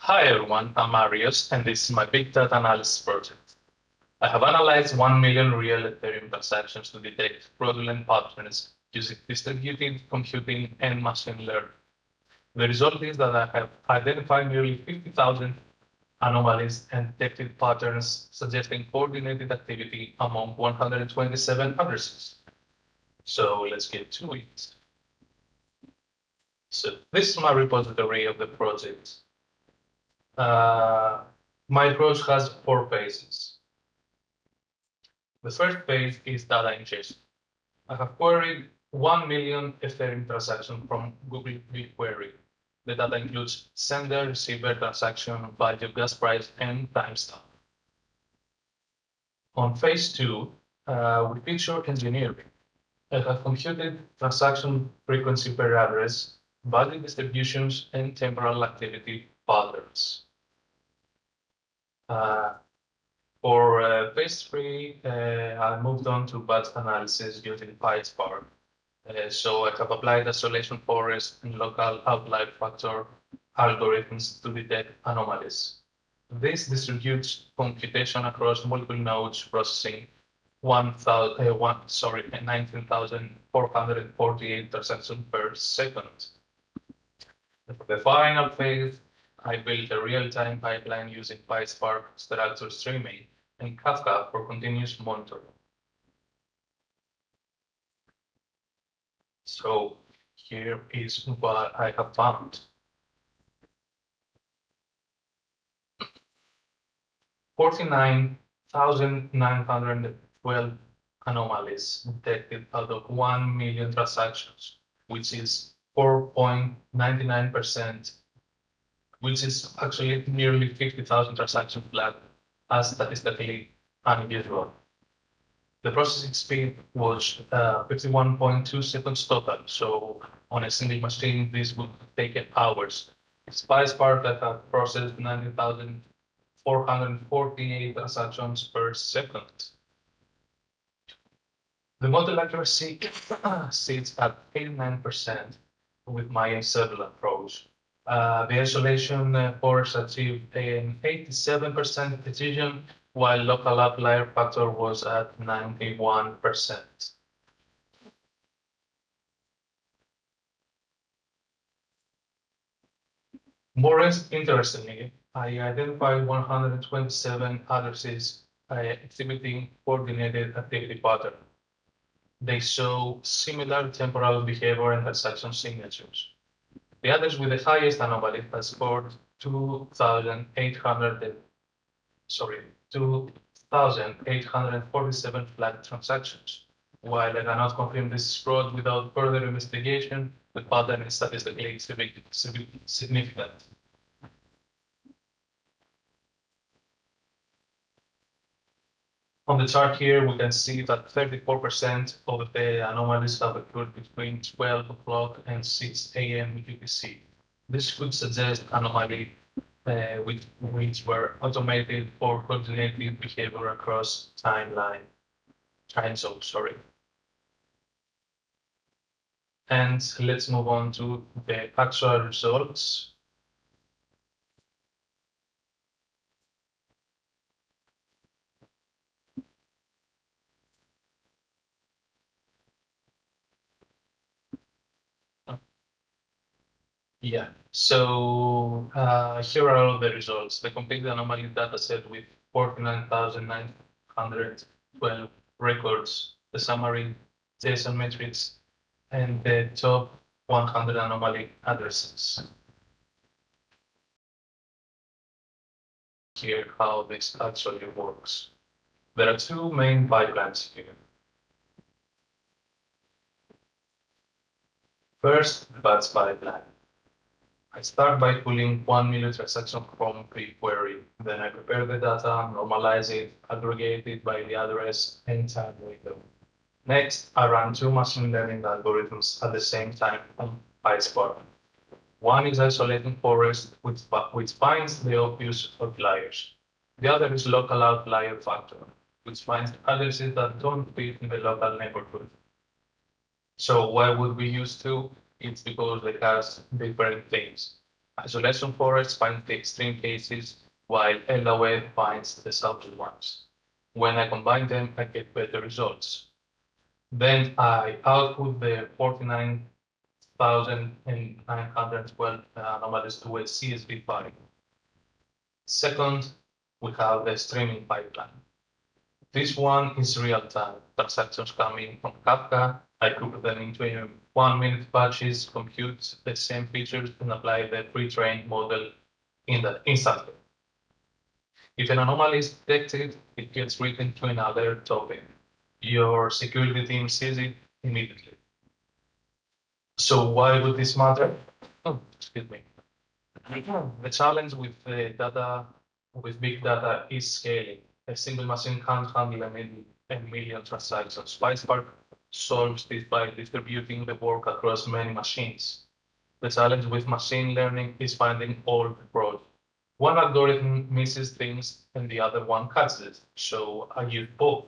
Hi everyone, I'm Marius, and this is my big data analysis project. I have analyzed 1 million real Ethereum transactions to detect fraudulent patterns using distributed computing and machine learning. The result is that I have identified nearly 50,000 anomalies and detected patterns suggesting coordinated activity among 127 addresses. So let's get to it. So this is my repository of the project. My approach has 4 phases. The first phase is data ingestion. I have queried 1 million Ethereum transactions from Google BigQuery. The data includes sender, receiver, transaction, value, gas price, and timestamp. On phase 2, we feature engineering. I have computed transaction frequency per address, value distributions, and temporal activity patterns. For phase 3, I moved on to batch analysis using PySpark. So I have applied isolation forest and local outlier factor algorithms to detect anomalies. This distributes computation across multiple nodes, processing 19,448 transactions per second. For the final phase, I built a real-time pipeline using PySpark structured streaming and Kafka for continuous monitoring. So here is what I have found. 49,912 anomalies detected out of 1 million transactions, which is 4.99%, which is actually nearly 50,000 transactions flagged as statistically unusual. The processing speed was 51.2 seconds total, so on a single machine, this would take hours. PySpark that have processed 90,448 transactions per second. The model accuracy sits at 89% with my ensemble approach. The isolation force achieved an 87% precision, while local outlier factor was at 91%. More interestingly, I identified 127 addresses exhibiting coordinated activity pattern. They show similar temporal behavior and transaction signatures. The address with the highest anomaly has scored 2,847 flagged transactions. While I cannot confirm this is fraud without further investigation, the pattern is statistically significant. On the chart here, we can see that 34% of the anomalies have occurred between 12 o'clock and 6 a.m. UTC. This could suggest anomalies which were automated or coordinated behavior across time zones. And let's move on to the actual results. Yeah, so here are all the results. The complete anomaly dataset with 49,912 records, the summary, JSON metrics, and the top 100 anomaly addresses. Here, how this actually works. There are 2 main pipelines here. First, batch pipeline. I start by pulling 1 million transactions from BigQuery. Then I prepare the data, normalize it, aggregate it by the address and time window. Next, I run 2 machine learning algorithms at the same time on PySpark. One is isolating forest, which finds the obvious outliers. The other is local outlier factor, which finds addresses that don't fit in the local neighborhood. So why would we use 2? It's because they have different things. Isolation forests find the extreme cases, while LOA finds the subtle ones. When I combine them, I get better results. Then I output the 49,912 anomalies to a CSV file. Second, we have the streaming pipeline. This one is real-time. Transactions coming from Kafka. I group them into 1-minute batches, compute the same features, and apply the pre-trained model instantly. If an anomaly is detected, it gets written to another token. Your security team sees it immediately. So why would this matter? Oh, excuse me. The challenge with big data is scaling. A single machine can't handle a million transactions. PySpark solves this by distributing the work across many machines. The challenge with machine learning is finding all the fraud. One algorithm misses things and the other one catches it. So I use both.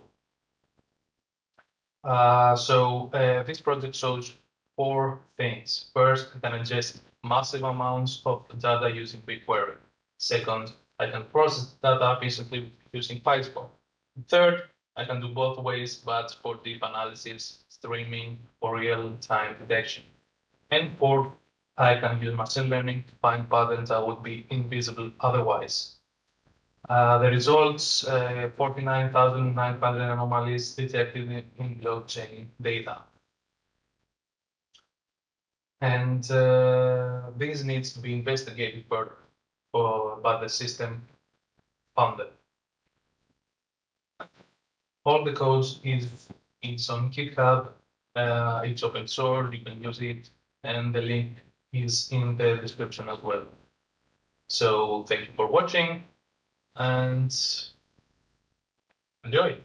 This project shows four things. First, I can ingest massive amounts of data using BigQuery. Second, I can process data efficiently using PySpark. Third, I can do both ways, but for deep analysis, streaming, or real-time detection. And fourth, I can use machine learning to find patterns that would be invisible otherwise. The results, 49,900 anomalies detected in blockchain data. And this needs to be investigated further, but the system found it. All the code is on GitHub. It's open source, you can use it, and the link is in the description as well. So thank you for watching and enjoy.